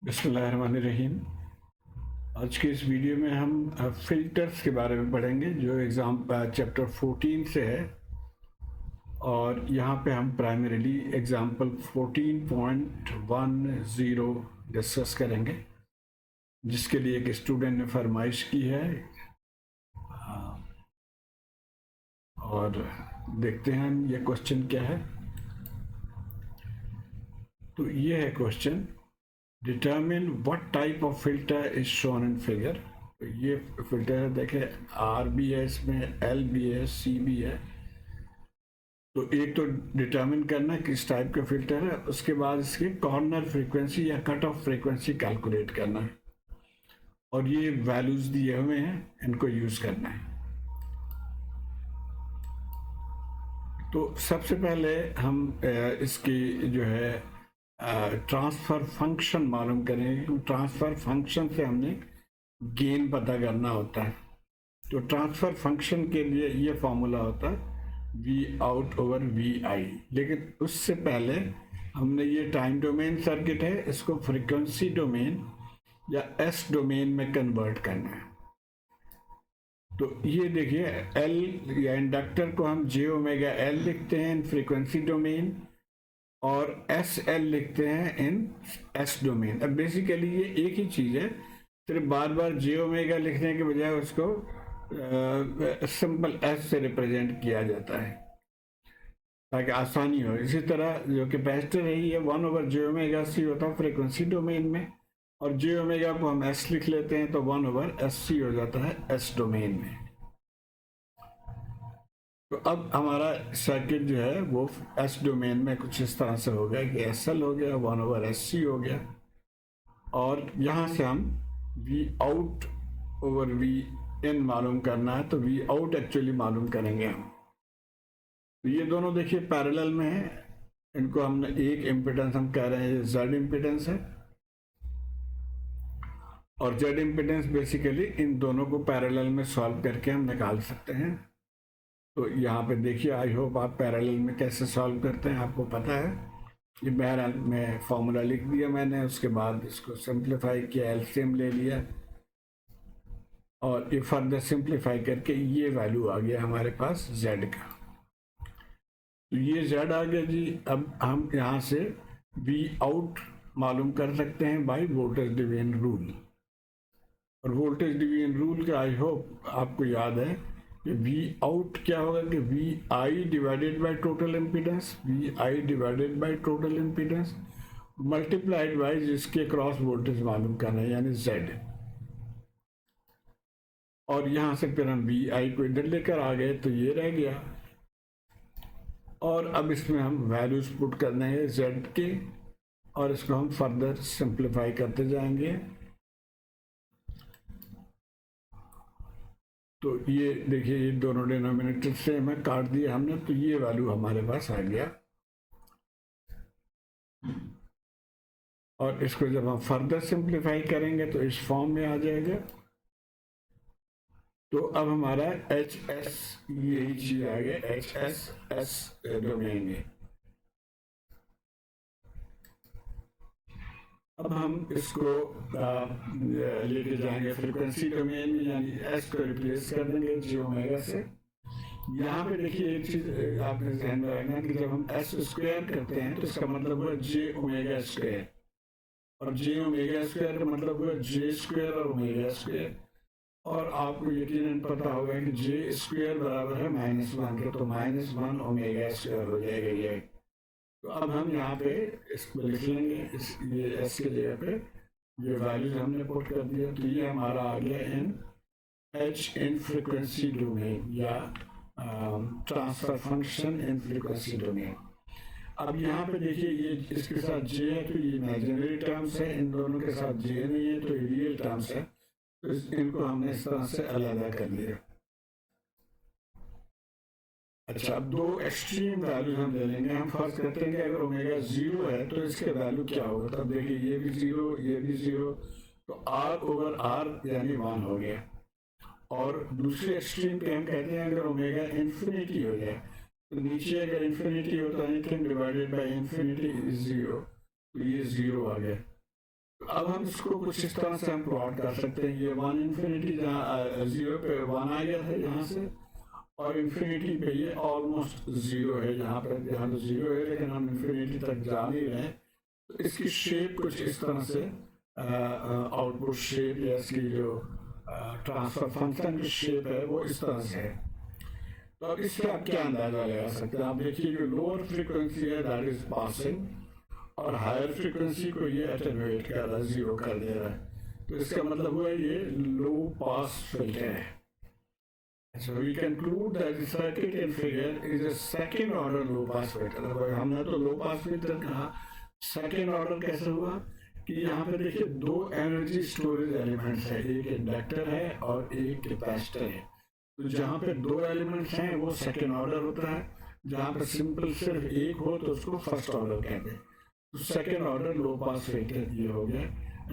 बिस्मिल्लाहिर्रहमानिर्रहीम। आज के इस वीडियो में हम फ़िल्टर्स के बारे में पढ़ेंगे जो एग्ज़ाम चैप्टर 14 से है, और यहाँ पे हम प्राइमरीली एग्जाम्पल 14.10 डिस्कस करेंगे, जिसके लिए एक स्टूडेंट ने फरमाइश की है। और देखते हैं हम ये क्वेश्चन क्या है। तो ये है question, determine what type of filter is shown in figure. ये फिल्टर है, देखें आर भी है, इसमें एल भी है, सी भी है। तो एक तो डिटर्मिन करना है किस टाइप का फिल्टर है, उसके बाद इसकी कॉर्नर फ्रीक्वेंसी या कट ऑफ फ्रीक्वेंसी कैलकुलेट करना है, और ये वैल्यूज दिए हुए हैं, इनको यूज करना है। तो सबसे पहले हम इसकी जो है ट्रांसफ़र फंक्शन मालूम करेंगे। ट्रांसफ़र फंक्शन से हमने गेन पता करना होता है। तो ट्रांसफ़र फंक्शन के लिए ये फॉर्मूला होता है वी आउट ओवर वी आई। लेकिन उससे पहले हमने ये टाइम डोमेन सर्किट है, इसको फ्रीक्वेंसी डोमेन या एस डोमेन में कन्वर्ट करना है। तो ये देखिए, एल या इंडक्टर को हम जे ओमेगा एल लिखते हैं इन फ्रीक्वेंसी डोमेन, और एस एल लिखते हैं इन एस डोमेन। अब बेसिकली ये एक ही चीज़ है, सिर्फ बार बार जे ओमेगा लिखने के बजाय उसको सिंपल एस से रिप्रेजेंट किया जाता है ताकि आसानी हो। इसी तरह जो कैपेसिटर है ये 1/j सी होता है फ्रीक्वेंसी डोमेन में, और जे ओमेगा को हम एस लिख लेते हैं तो 1/SC हो जाता है एस डोमेन में। तो अब हमारा सर्किट जो है वो एस डोमेन में कुछ इस तरह से हो गया कि SL हो गया, 1/SC हो गया, और यहाँ से हम वी आउट ओवर वी इन मालूम करना है, तो वी आउट एक्चुअली मालूम करेंगे हम। तो ये दोनों देखिए पैरेलल में है, इनको हमने एक इम्पिडेंस हम कह रहे हैं जेड इम्पिडेंस है, और जेड इम्पिडेंस बेसिकली इन दोनों को पैरेलल में सॉल्व करके हम निकाल सकते हैं। तो यहाँ पे देखिए, आई होप आप पैरेलल में कैसे सॉल्व करते हैं आपको पता है। ये बहरहाल में फॉर्मूला लिख दिया मैंने, उसके बाद इसको सिंप्लीफाई किया, एलसीएम ले लिया, और ये फर्दर सिंप्लीफाई करके ये वैल्यू आ गया हमारे पास z का। तो ये z आ गया जी। अब हम यहाँ से v आउट मालूम कर सकते हैं बाय वोल्टेज डिवीजन रूल, और वोल्टेज डिवीजन रूल का आई होप आपको याद है कि वी आउट क्या होगा कि V I divided by total impedance, V I divided by total impedance multiplied by जिसके क्रॉस वोल्टेज मालूम करना है, यानी z। और यहाँ से फिर हम वी आई को इधर लेकर आ गए तो ये रह गया, और अब इसमें हम वैल्यूज पुट करने हैं z के, और इसको हम फर्दर सिंप्लीफाई करते जाएंगे। तो ये देखिए, ये दोनों डिनोमिनेटर से हमें काट दिया हमने, तो ये वैल्यू हमारे पास आ गया। और इसको जब हम फर्दर सिंप्लीफाई करेंगे तो इस फॉर्म में आ जाएगा। तो अब हमारा एच एस यही चीज आ गया, एच एस डोमेन में। अब हम इसको लेके जाएंगे फ्रीक्वेंसी डोमेन में, यानी एस को रिप्लेस कर देंगे जे ओमेगा से। यहाँ पे देखिए एक चीज आपके ध्यान में रखना कि जब हम एस स्क्वायर करते हैं तो इसका मतलब हुआ जे ओमेगा स्क्वायर, और जे ओमेगा स्क्वायर का मतलब हुआ जे स्क्वायर और ओमेगा स्क्वायर। और आपको यकीनन पता होगा कि जे स्क्वायर बराबर है -1 के, तो -1 ओमेगा स्क्वायर हो जाएगा ये। तो अब हम यहाँ पे इसको लिख लेंगे, ये एस के जगह पे ये वैल्यूज हमने पुट कर दिया, तो ये हमारा आ गया in H in frequency domain, या transfer function in frequency domain. अब यहाँ पे देखिए, ये इसके साथ जे है तो ये इमेजिनरी टर्म्स है, इन दोनों के साथ जे नहीं है तो ये रियल टर्म्स है, तो इनको हमने इस तरह से अलग कर लिया। अच्छा, अब दो एक्सट्रीम वैल्यू हम ले लेंगे। हम फर्ज करते हैं कि अगर ओमेगा 0 है तो इसके वैल्यू क्या होगा। तब देखिए, ये भी 0, ये भी 0, तो r ओवर r यानी 1 हो गया। और दूसरे एक्सट्रीम पे हम कहते हैं अगर ओमेगा इन्फिनिटी हो जाए, तो नीचे अगर इन्फिनिटी होता है anything divided by infinity is 0, तो ये 0 आ गया। अब हम इसको कुछ इस तरह से हम प्लॉट कर सकते हैं। ये 1 इन्फिनिटी जहाँ 0 पे 1 आ गया था यहाँ से, और इन्फिनिटी पे ये ऑलमोस्ट 0 है, यहाँ तो 0 है लेकिन हम इन्फिनिटी तक जा नहीं रहे। तो इसकी शेप कुछ इस तरह से आउटपुट शेप या इसकी जो ट्रांसफर फंक्शन की शेप है वो इस तरह से है। तो अब इससे आप क्या अंदाजा लगा सकते हैं? आप देखिए जो लोअर फ्रीक्वेंसी है दैट इज पासिंग, और हायर फ्रीक्वेंसी को ये अटेन्यूएट कर रहा है, 0 कर दे रहा है। तो इसका मतलब हुआ ये लो पास फिल्टर है। So we conclude that the circuit in figure is a second order low pass filter। हमने तो लो पास फिल्टर कहा, सेकेंड ऑर्डर कैसे हुआ कि यहाँ पे देखिए दो एनर्जी स्टोरेज एलिमेंट्स है, एक इंडक्टर है और एक कैपेसिटर है। तो जहाँ पे दो एलिमेंट्स हैं वो सेकेंड ऑर्डर होता है, जहाँ पे सिंपल सिर्फ एक हो तो उसको फर्स्ट ऑर्डर कहते हैं। तो second order low pass filter ये हो गया।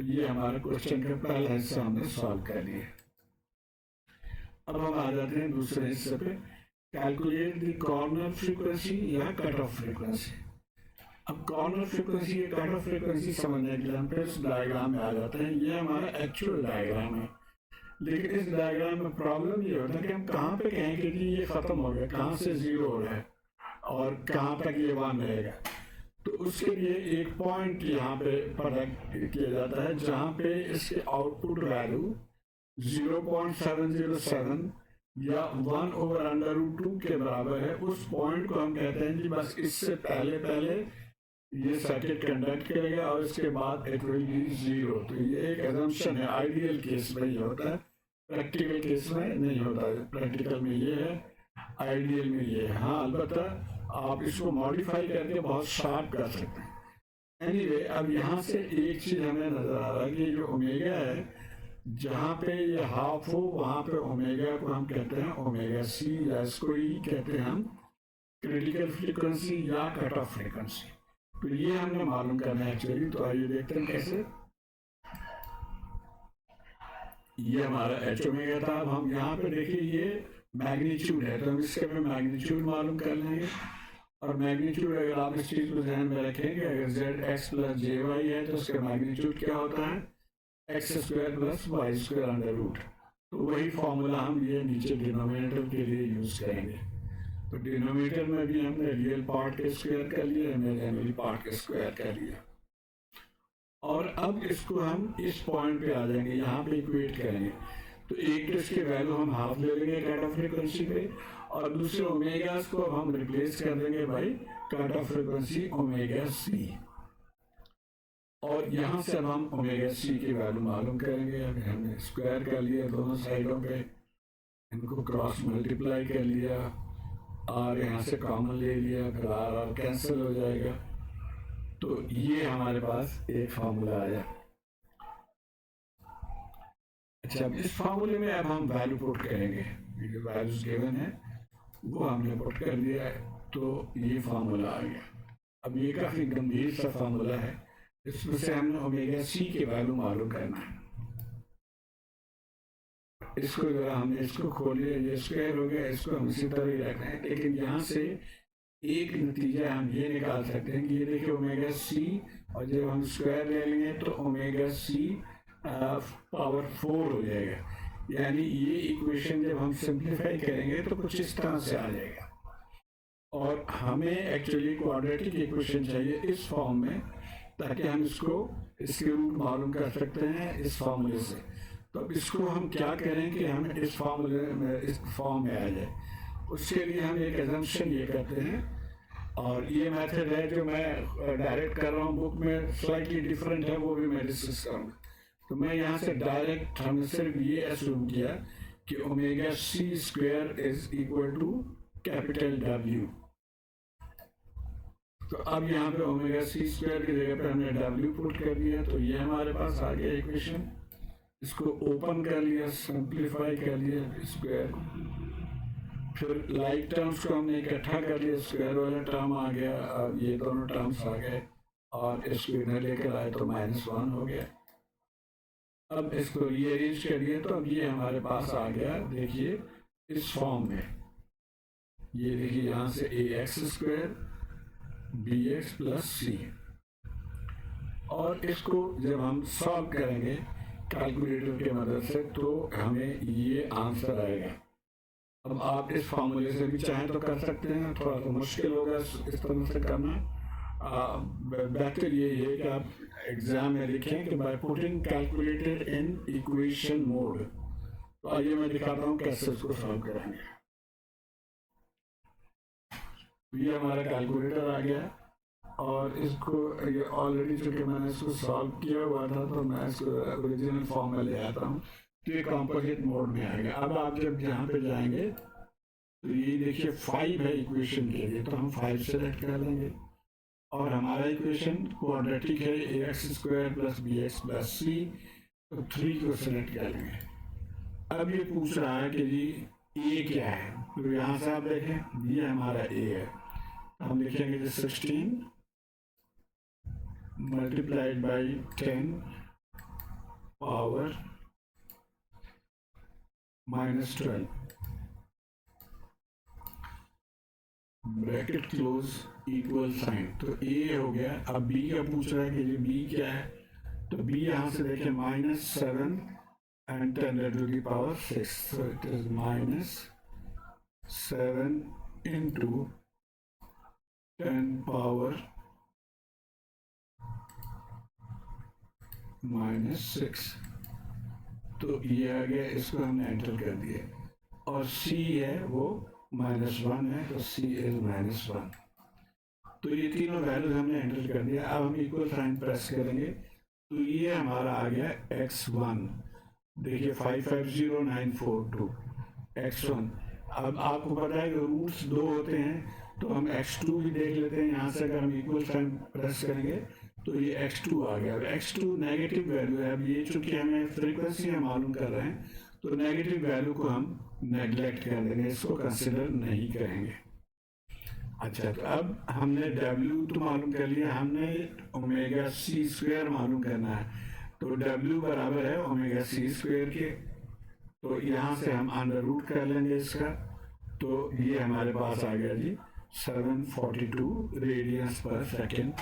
ये हमारे क्वेश्चन का पहला हिस्सा हमने सॉल्व कर लिया। अब हम आ जाते हैं दूसरे हिस्से पे, कैलकुलेट द कॉर्नर फ्रीक्वेंसी या कट ऑफ फ्रीक्वेंसी। अब कॉर्नर फ्रीक्वेंसी या कट ऑफ फ्रीक्वेंसी समझने के लिए हम फिर डायग्राम में आ जाते हैं। ये हमारा एक्चुअल डायग्राम है, लेकिन इस डायग्राम में प्रॉब्लम ये होता है कि हम कहाँ पे कहें कि ये खत्म हो गया, कहाँ से 0 हो रहा है और कहाँ तक ये 1 रहेगा। तो उसके लिए एक पॉइंट यहाँ पे पता किया जाता है जहाँ पे इसके आउटपुट वैल्यू 0.707 या 1/√2 के बराबर है। उस पॉइंट को हम कहते हैं कि बस इससे पहले ये सर्किट कंडक्ट करेगा और इसके बाद इट विल बी 0। तो ये एक एजम्पशन है, आइडियल केस में ये होता है, प्रैक्टिकल केस में नहीं होता है। प्रैक्टिकल में ये है, आइडियल में ये है। हाँ, अलबत्ता आप इसको मॉडिफाई करके बहुत शार्प कर सकते हैं। एनीवे, अब यहाँ से एक चीज हमें नजर आ रहा है कि जो ओमेगा है, जहाँ पे ये हाफ हो वहाँ पे ओमेगा को हम कहते हैं ओमेगा सी, या इसको ही कहते हैं हम क्रिटिकल फ्रीक्वेंसी या कट ऑफ फ्रीक्वेंसी। तो ये हमने मालूम करना है एक्चुअली। तो आइए देखते हैं कैसे। ये हमारा एच ओमेगा था। अब हम यहाँ पे देखिए ये मैग्नीट्यूड है, तो हम इसके पे मैग्नीट्यूड मालूम कर लेंगे। और मैग्नीट्यूड अगर आप इस चीज को ध्यान में रखेंगे, अगर जेड एक्स प्लस जे वाई है तो उसका मैग्नीट्यूड क्या होता है, x² + y²√। तो वही फॉर्मूला हम ये नीचे डिनोमिनेटर के लिए यूज करेंगे। तो डिनोमिनेटर में भी हमने रियल पार्ट के स्क्वायर कर लिया, इमेजिनरी पार्ट के स्क्वायर कर लिया। और अब इसको हम इस पॉइंट पे आ जाएंगे, यहाँ पे इक्वेट करेंगे। तो एक तो इसके वैल्यू हम हाफ ले लेंगे कट ऑफ फ्रीक्वेंसी पे, और दूसरे ओमेगा को हम रिप्लेस कर देंगे by cut off frequency omega C. और यहाँ से अब हम ओमेगा सी की वैल्यू मालूम करेंगे। अब हमने स्क्वायर कर लिया दोनों साइडों पे, इनको क्रॉस मल्टीप्लाई कर लिया, और यहाँ से कॉमन ले लिया, फिर आर कैंसिल हो जाएगा। तो ये हमारे पास एक फार्मूला आया। अच्छा, अब इस फार्मूले में अब हम वैल्यू पुट करेंगे, जो वैल्यूज गिवन है वो हमने पुट कर दिया है। तो ये फार्मूला आ गया। अब ये काफी गंभीर सा फार्मूला है, इसमें से हमने ओमेगा सी की वैल्यू मालूम करना है। इसको जरा हमने इसको खोलिए, ये स्क्वायर हो गया, इसको हम इसी तरह ही रखना है। लेकिन यहाँ से एक नतीजा हम ये निकाल सकते हैं कि ये देखिए ओमेगा सी, और जब हम स्क्वायर ले लेंगे तो ओमेगा सी पावर 4 हो जाएगा। यानी ये इक्वेशन जब हम सिंप्लीफाई करेंगे तो कुछ इस तरह से आ जाएगा। और हमें एक्चुअली क्वाड्रेटिक इक्वेशन चाहिए इस फॉर्म में, ताकि हम इसको इसके रूट मालूम कर सकते हैं इस फॉर्मूले से। तो अब इसको हम क्या करें कि हम इस फॉर्मूले में, इस फॉर्म में आ जाए। उसके लिए हम एक एजम्पशन ये करते हैं, और ये मेथड है जो मैं डायरेक्ट कर रहा हूँ, बुक में स्लाइटली डिफरेंट है, वो भी मैं डिस्कस करूँगा। तो मैं यहाँ से डायरेक्ट हमने सिर्फ ये एज्यूम किया कि omega C square is equal to capital W। तो अब यहाँ पे ओमेगा सी स्क्वायर की जगह पे हमने W पुट कर दिया। तो ये हमारे पास आ गया इक्वेशन। इसको ओपन कर लिया, सिंप्लीफाई कर लिया स्क्वायर, फिर लाइक टर्म्स को हमने इकट्ठा कर लिया, स्क्वायर वाला टर्म आ गया, अब ये दोनों टर्म्स आ गए, और इसको इधर लेकर आए तो -1 हो गया। अब इसको रीअरेंज करिए तो अब ये हमारे पास आ गया, देखिए इस फॉर्म में। ये देखिए यहाँ से ax² bx + c। और इसको जब हम सॉल्व करेंगे कैलकुलेटर की मदद से तो हमें ये आंसर आएगा। अब आप इस फॉर्मूले से भी चाहें तो कर सकते हैं, थोड़ा सा मुश्किल होगा इस तरह से करना। बेहतर ये है कि आप एग्जाम में लिखें कि by putting calculator in equation mode. तो आइए मैं दिखाता हूँ कैसे उसको सॉल्व करेंगे। ये हमारा कैलकुलेटर आ गया और इसको ये ऑलरेडी चूंकि मैंने इसको सॉल्व किया हुआ था तो मैं इसको ओरिजिनल फॉर्म में ले आता हूँ। तो ये कॉम्पोजिट मोड में आ गया। अब आप जब यहाँ पे जाएंगे तो ये देखिए 5 है इक्वेशन के लिए, तो हम 5 सेलेक्ट कर लेंगे और हमारा इक्वेशन क्वाड्रेटिक है ax² + bx + c, तो 3 को सेलेक्ट कर लेंगे। अब ये पूछ रहा है कि जी a क्या है, तो यहाँ से आप देखें ये हमारा a है। हम लिखेंगे कि 16 multiplied by 10 power -12 bracket close equal sign. तो a हो गया। अब b का पूछ रहा है कि ये b क्या है, तो b यहाँ से देखें -7 and 10⁻⁶, so it is -7 into 10 power -6। तो ये आ गया, इसको हमने एंटर कर दिया। और c है वो -1 है, तो c is -1। तो ये तीनों वैल्यूज हमने एंटर कर दिया। अब हम इक्वल साइन प्रेस करेंगे तो ये हमारा आ गया x1। देखिए 550942 x1। अब आपको पता है कि रूट्स 2 होते हैं, तो हम x2 भी देख लेते हैं। यहाँ से अगर हम इक्वल साइन प्रेस करेंगे तो ये x2 आ गया। x2 नेगेटिव वैल्यू है। अब ये चूंकि हमें फ्रीक्वेंसी हम मालूम कर रहे हैं तो नेगेटिव वैल्यू को हम नेग्लेक्ट कर देंगे, इसको कंसिडर नहीं करेंगे। अच्छा, तो अब हमने W तो मालूम कर लिया, हमने ओमेगा c² मालूम करना है। तो W बराबर है ओमेगा c² के, तो यहाँ से हम अंडर रूट कर लेंगे इसका। तो ये हमारे पास आ गया जी 742 रेडियंस पर सेकेंड,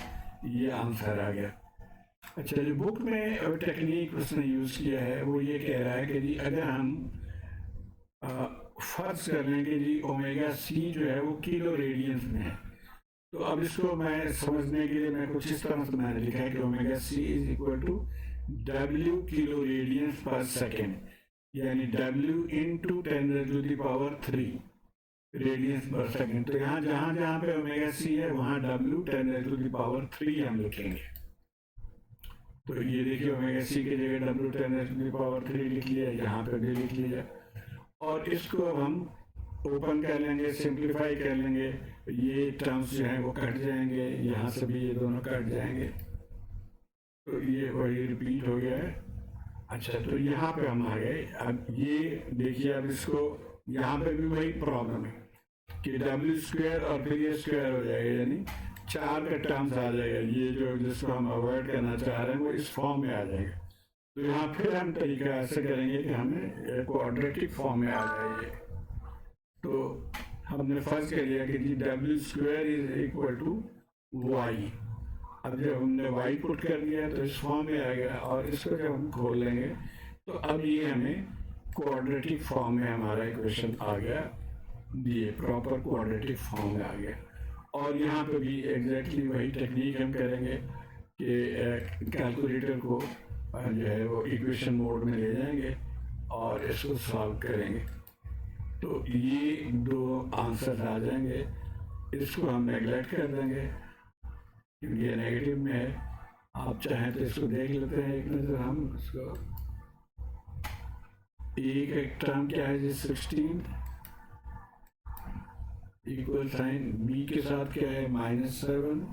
ये आंसर आ गया। अच्छा, जो बुक में टेक्निक उसने यूज़ किया है वो ये कह रहा है कि जी अगर हम फर्ज कर लें कि जी ओमेगा c जो है वो किलो रेडियंस में है, तो अब इसको मैं समझने के लिए मैं कुछ इस तरह से मैंने लिखा है कि omega c = W kilo radiance पर सेकेंड, यानी W × 10⁻³ रेडियंस पर सेकेंड। तो यहाँ जहाँ पे ओमेगा c है वहाँ W 10⁻³ हम लिखेंगे। तो ये देखिए ओमेगा c की जगह W 10⁻³ लिख लिया, यहाँ पे भी लिख लिया। और इसको अब हम ओपन कर लेंगे, सिंप्लीफाई कर लेंगे। ये टर्म्स जो हैं वो कट जाएंगे, यहाँ से भी ये दोनों कट जाएंगे, तो ये वही रिपीट हो गया है। अच्छा, तो यहाँ पे हम आ गए। अब ये देखिए, अब इसको यहाँ पे भी वही प्रॉब्लम है कि W² और फिर ये स्क्वायर हो जाएगा, यानी 4 का टर्म्स आ जाएगा। ये जो जिसको हम अवॉइड करना चाह रहे हैं वो इस फॉर्म में आ जाएगा। तो यहाँ फिर हम तरीका ऐसे करेंगे कि हमें क्वाड्रेटिक फॉर्म में आ जाएगी। तो हमने फर्ज कर लिया कि जी W² = y। अब जब हमने y पुट कर दिया तो इस फॉर्म में आ गया, और इसको जब हम खोल लेंगे तो अब ये हमें क्वाड्रेटिक फॉर्म में हमारा इक्वेशन आ गया, ये प्रॉपर क्वाड्रेटिक फॉर्म में आ गया। और यहाँ पे भी एग्जैक्टली वही टेक्निक हम करेंगे कि कैलकुलेटर को जो है वो इक्वेशन मोड में ले जाएंगे और इसको सॉल्व करेंगे। तो ये 2 आंसर आ जाएंगे। इसको हम नेगलेक्ट कर देंगे क्योंकि ये नेगेटिव में है। आप चाहें तो इसको देख लेते हैं एक नज़र। हम इसको एक टर्म क्या है जी 16 इक्वल साइन b के साथ क्या है -7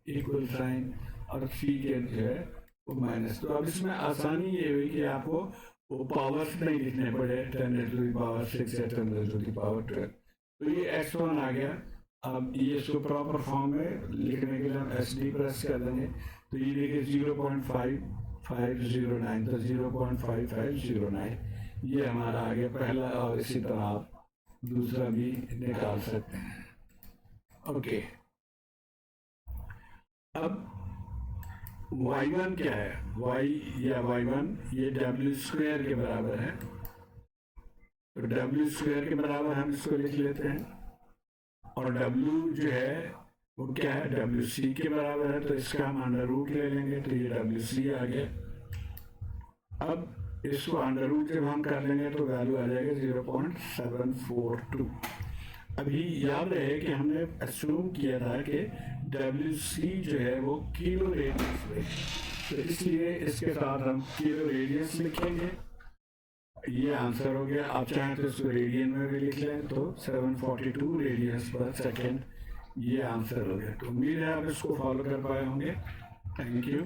इक्वल साइन, और c के जो है वो माइनस। तो अब इसमें आसानी ये हुई कि आपको वो पावर्स नहीं लिखने पड़े, 10⁻⁶ या 10⁻12। तो ये x1 आ गया। अब ये इसको प्रॉपर फॉर्म में लिखने के लिए हम SD प्रेस कर देंगे। तो ये देखिए 0.5509, तो 0.5509 ये हमारा आ गया पहला, और इसी तरह आप दूसरा भी निकाल सकते हैं। ओके। अब y1 क्या है, y या y1 ये w स्क्वायर के बराबर है, तो w स्क्वायर के बराबर हम इसको लिख लेते हैं, और w जो है वो क्या है, wc के बराबर है, तो इसका हम अंडर रूट ले लेंगे, तो ये wc आ गया। अब इसको अंडर रूट जब हम कर लेंगे तो वैल्यू आ जाएगा 0.742। अभी याद रहे कि हमने अस्यूम किया था कि WC जो है वो किलो रेडियस में, तो इसलिए इसके साथ हम किलो रेडियस लिखेंगे। ये आंसर हो गया। आप चाहें तो इसको रेडियन में भी लिख लें, तो 742 रेडियस पर सेकेंड, ये आंसर हो गया। तो उम्मीद है आप इसको फॉलो कर पाए होंगे। Thank you.